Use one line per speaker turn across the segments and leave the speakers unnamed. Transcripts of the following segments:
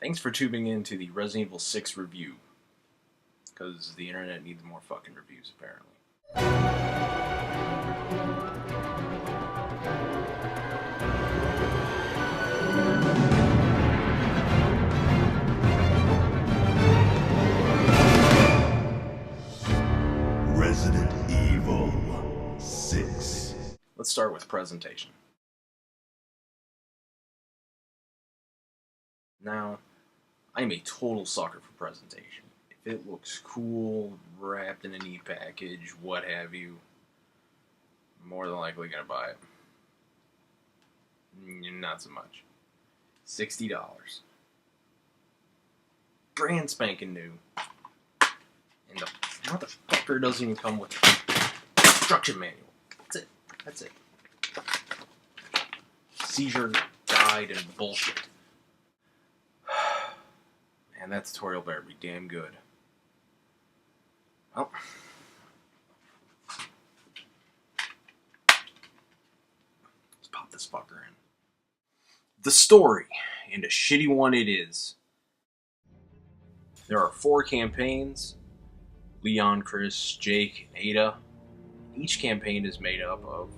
Thanks for tuning in to the Resident Evil 6 review. Because the internet needs more fucking reviews, apparently.
Resident Evil 6.
Let's start with presentation. Now, I'm a total sucker for presentation. If it looks cool, wrapped in a neat package, what have you, I'm more than likely gonna buy it. Not so much. $60. Brand spanking new. And the motherfucker doesn't even come with an instruction manual. That's it. Seizure guide and bullshit. Man, that tutorial better be damn good. Well, let's pop this fucker in. The story, and a shitty one it is. There are 4 campaigns: Leon, Chris, Jake, and Ada. Each campaign is made up of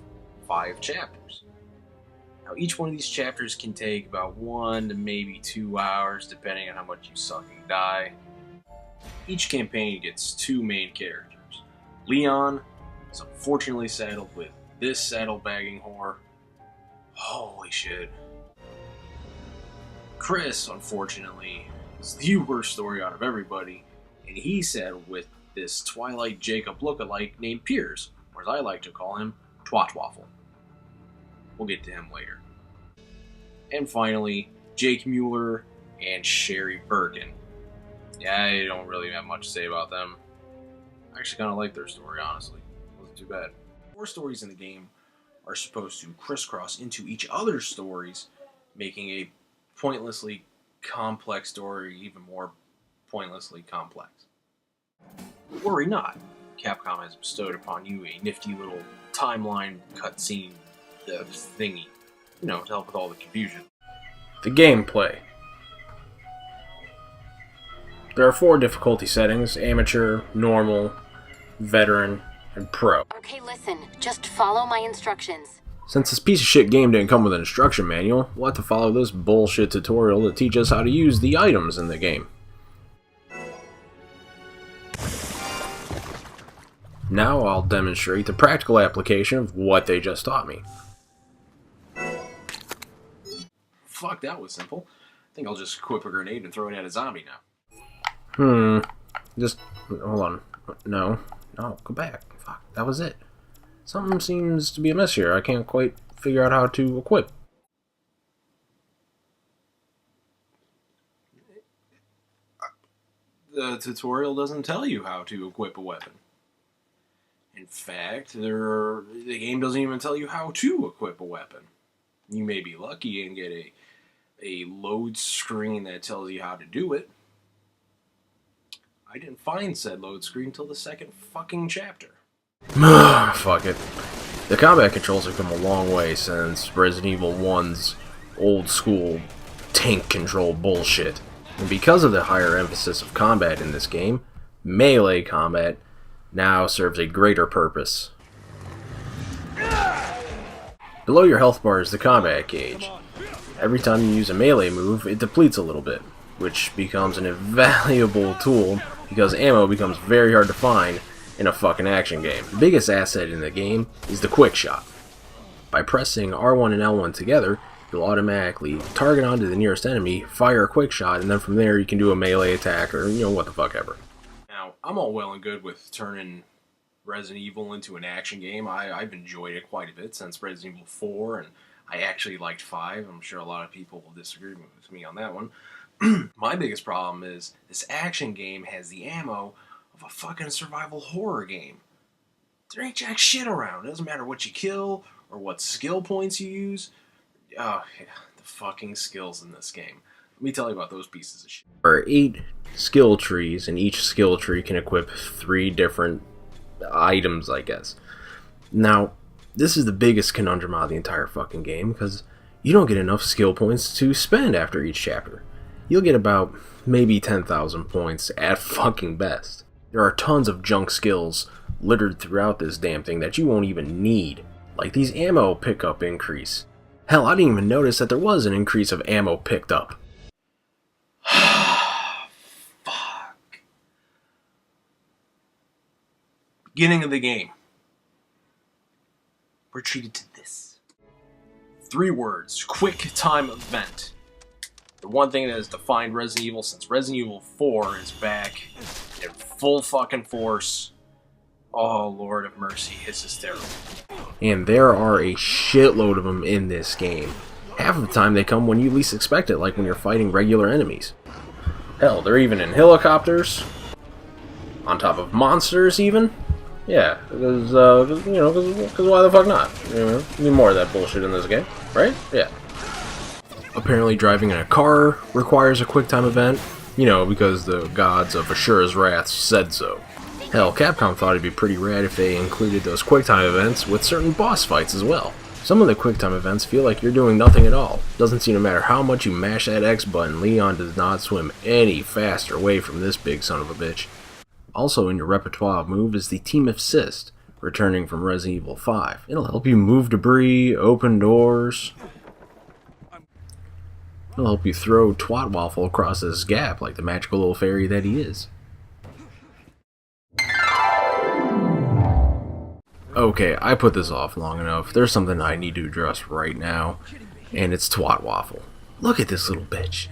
5 chapters. Now, each one of these chapters can take about 1 to maybe 2 hours, depending on how much you suck and die. Each campaign gets 2 main characters. Leon is unfortunately saddled with this saddlebagging whore. Holy shit. Chris, unfortunately, is the worst story out of everybody, and he's saddled with this Twilight Jacob lookalike named Piers, or as I like to call him, Twatwaffle. We'll get to him later. And finally, Jake Mueller and Sherry Birkin. Yeah, I don't really have much to say about them. I actually kind of like their story, honestly. It wasn't too bad. 4 stories in the game are supposed to crisscross into each other's stories, making a pointlessly complex story even more pointlessly complex. But worry not. Capcom has bestowed upon you a nifty little timeline cutscene thingy, to help with all the confusion. The gameplay. There are 4 difficulty settings: amateur, normal, veteran, and pro.
Okay, listen, just follow my instructions.
Since this piece of shit game didn't come with an instruction manual, we'll have to follow this bullshit tutorial to teach us how to use the items in the game. Now I'll demonstrate the practical application of what they just taught me. Fuck, that was simple. I think I'll just equip a grenade and throw it at a zombie now. Just, hold on. No, go back. Fuck, that was it. Something seems to be amiss here. I can't quite figure out how to equip. The tutorial doesn't tell you how to equip a weapon. In fact, the game doesn't even tell you how to equip a weapon. You may be lucky and get a load screen that tells you how to do it. I didn't find said load screen until the 2nd fucking chapter. Fuck it. The combat controls have come a long way since Resident Evil 1's old school tank control bullshit. And because of the higher emphasis of combat in this game, melee combat now serves a greater purpose. Below your health bar is the combat gauge. Every time you use a melee move, it depletes a little bit, which becomes an invaluable tool because ammo becomes very hard to find in a fucking action game. The biggest asset in the game is the quick shot. By pressing R1 and L1 together, you'll automatically target onto the nearest enemy, fire a quick shot, and then from there you can do a melee attack or, what the fuck ever. Now, I'm all well and good with turning Resident Evil into an action game. I've enjoyed it quite a bit since Resident Evil 4, and I actually liked 5. I'm sure a lot of people will disagree with me on that one. My biggest problem is this action game has the ammo of a fucking survival horror game. There ain't jack shit around. It doesn't matter what you kill or what skill points you use. Oh, yeah, the fucking skills in this game. Let me tell you about those pieces of shit. There are 8 skill trees, and each skill tree can equip 3 different items, I guess. Now, this is the biggest conundrum out of the entire fucking game, because you don't get enough skill points to spend after each chapter. you'll get about maybe 10,000 points at fucking best. There are tons of junk skills littered throughout this damn thing that you won't even need, like these ammo pickup increase. Hell, I didn't even notice that there was an increase of ammo picked up. Fuck. Beginning of the game. We're treated to this. 3 words. Quick time event. The one thing that has defined Resident Evil since Resident Evil 4 is back in full fucking force. Oh, Lord of mercy, this is terrible. And there are a shitload of them in this game. Half of the time they come when you least expect it, like when you're fighting regular enemies. Hell, they're even in helicopters. On top of monsters, even. Yeah, because, because why the fuck not? You know, need more of that bullshit in this game, right? Yeah. Apparently driving in a car requires a QuickTime event, you know, because the gods of Ashura's wrath said so. Hell, Capcom thought it'd be pretty rad if they included those QuickTime events with certain boss fights as well. Some of the QuickTime events feel like you're doing nothing at all. Doesn't seem to matter how much you mash that X button, Leon does not swim any faster away from this big son of a bitch. Also in your repertoire of move is the Team Assist, returning from Resident Evil 5. It'll help you move debris, open doors. It'll help you throw Twat Waffle across this gap like the magical little fairy that he is. Okay, I put this off long enough. There's something I need to address right now, and it's Twat Waffle. Look at this little bitch.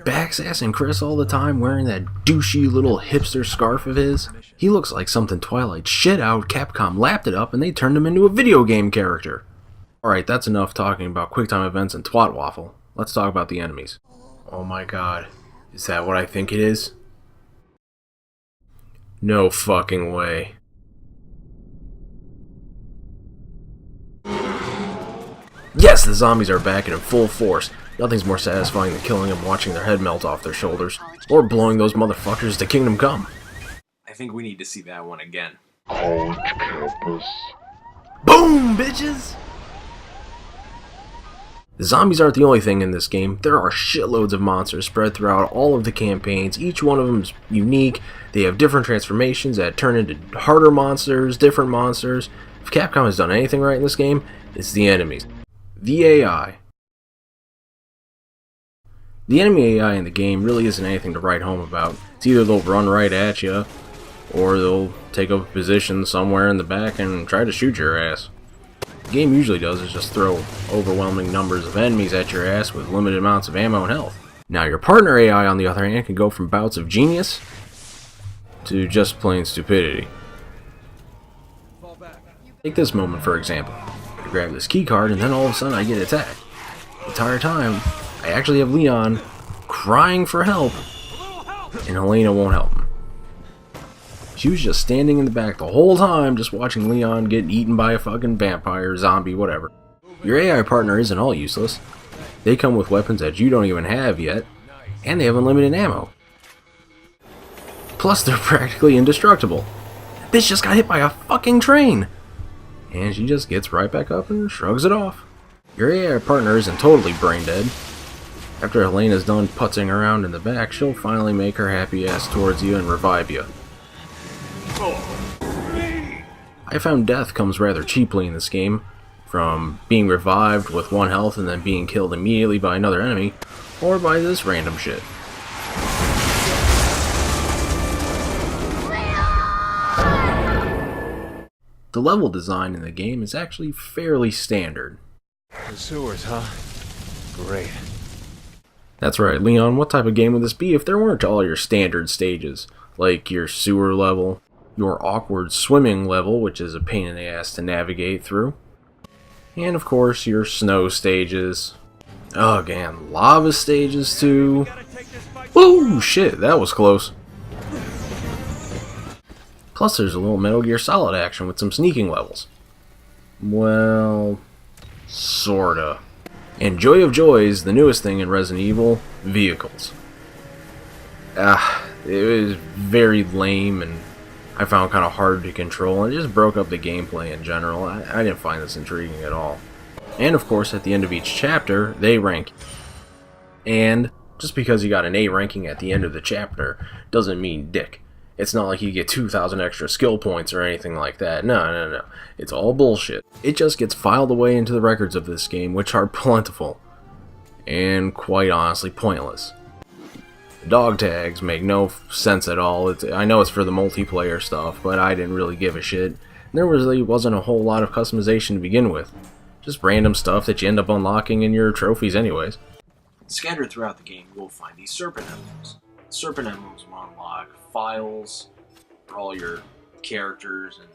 Backsassing Chris all the time wearing that douchey little hipster scarf of his. He looks like something Twilight shit out, Capcom lapped it up, and they turned him into a video game character. Alright, that's enough talking about QuickTime events and Twat Waffle. Let's talk about the enemies. Oh my god. Is that what I think it is? No fucking way. Yes, the zombies are back and in full force. Nothing's more satisfying than killing them, watching their head melt off their shoulders, or blowing those motherfuckers to Kingdom Come. I think we need to see that one again.
College campus.
Boom, bitches! The zombies aren't the only thing in this game. There are shitloads of monsters spread throughout all of the campaigns. Each one of them is unique. They have different transformations that turn into harder monsters, different monsters. If Capcom has done anything right in this game, it's the enemies. The AI. The enemy AI in the game really isn't anything to write home about. It's either they'll run right at you, or they'll take up a position somewhere in the back and try to shoot your ass. The game usually does is just throw overwhelming numbers of enemies at your ass with limited amounts of ammo and health. Now your partner AI on the other hand can go from bouts of genius to just plain stupidity. Take this moment for example. I grab this key card and then all of a sudden I get attacked. The entire time I actually have Leon crying for help and Helena won't help him. She was just standing in the back the whole time just watching Leon get eaten by a fucking vampire, zombie, whatever. Your AI partner isn't all useless. They come with weapons that you don't even have yet, and they have unlimited ammo. Plus they're practically indestructible. Bitch just got hit by a fucking train! And she just gets right back up and shrugs it off. Your AI partner isn't totally brain dead. After Helena's done putzing around in the back, she'll finally make her happy ass towards you and revive you. I found death comes rather cheaply in this game, from being revived with 1 health and then being killed immediately by another enemy, or by this random shit. The level design in the game is actually fairly standard.
The sewers, huh? Great.
That's right, Leon, what type of game would this be if there weren't all your standard stages? Like your sewer level, your awkward swimming level, which is a pain in the ass to navigate through, and of course your snow stages. Ugh, and lava stages too. Woo, shit, that was close. Plus there's a little Metal Gear Solid action with some sneaking levels. Well, sorta. And joy of joys, the newest thing in Resident Evil, vehicles. It was very lame and I found kind of hard to control and it just broke up the gameplay in general. I didn't find this intriguing at all. And of course at the end of each chapter, they rank. And Just because you got an A ranking at the end of the chapter doesn't mean dick. It's not like you get 2,000 extra skill points or anything like that. No. It's all bullshit. It just gets filed away into the records of this game, which are plentiful. And quite honestly pointless. Dog tags make no sense at all. I know it's for the multiplayer stuff, but I didn't really give a shit. There really wasn't a whole lot of customization to begin with. Just random stuff that you end up unlocking in your trophies anyways. Scattered throughout the game, you will find these serpent emblems. Serpent emblems will unlock files for all your characters and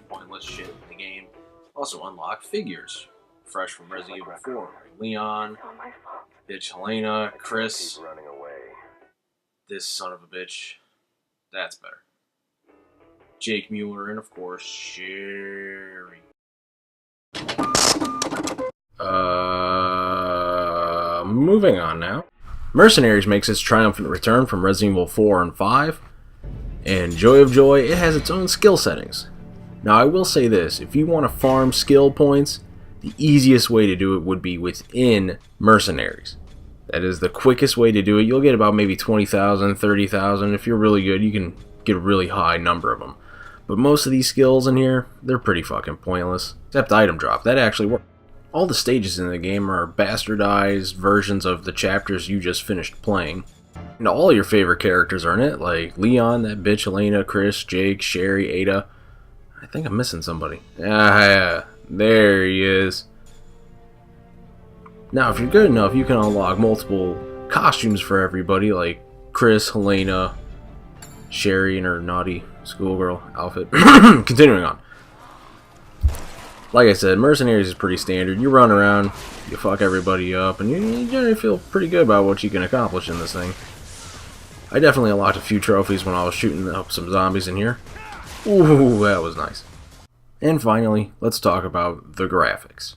pointless shit in the game. Also unlock figures, fresh from Resident Evil 4, like Leon, bitch Helena, Chris, this son of a bitch, that's better, Jake Mueller, and of course, Sherry. Moving on now. Mercenaries makes its triumphant return from Resident Evil 4 and 5, and joy of joy, it has its own skill settings. Now I will say this, if you want to farm skill points, the easiest way to do it would be within Mercenaries. That is the quickest way to do it. You'll get about maybe 20,000, 30,000. If you're really good, you can get a really high number of them. But most of these skills in here, they're pretty fucking pointless. Except item drop, that actually works. All the stages in the game are bastardized versions of the chapters you just finished playing. And all your favorite characters are in it, like Leon, that bitch Helena, Chris, Jake, Sherry, Ada. I think I'm missing somebody. Yeah, there he is. Now, if you're good enough, you can unlock multiple costumes for everybody, like Chris, Helena, Sherry in her naughty schoolgirl outfit. Continuing on. Like I said, Mercenaries is pretty standard. You run around, you fuck everybody up, and you generally feel pretty good about what you can accomplish in this thing. I definitely unlocked a few trophies when I was shooting up some zombies in here. Ooh, that was nice. And finally, let's talk about the graphics.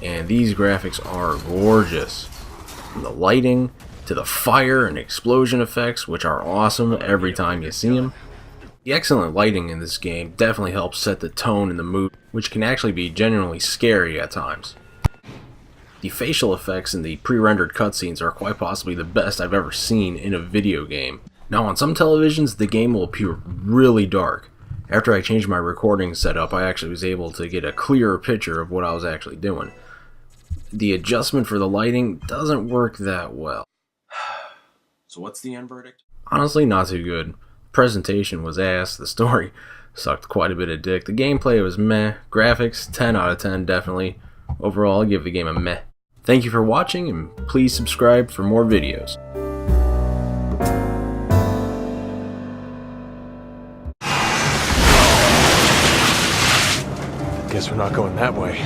And these graphics are gorgeous. From the lighting, to the fire and explosion effects, which are awesome every time you see them. The excellent lighting in this game definitely helps set the tone and the mood, which can actually be genuinely scary at times. The facial effects in the pre-rendered cutscenes are quite possibly the best I've ever seen in a video game. Now on some televisions, the game will appear really dark. After I changed my recording setup, I actually was able to get a clearer picture of what I was actually doing. The adjustment for the lighting doesn't work that well. So what's the end verdict? Honestly, not too good. Presentation was ass, the story sucked quite a bit of dick, the gameplay was meh, graphics 10 out of 10 definitely. Overall, I'll give the game a meh. Thank you for watching, and please subscribe for more videos.
Guess we're not going that way.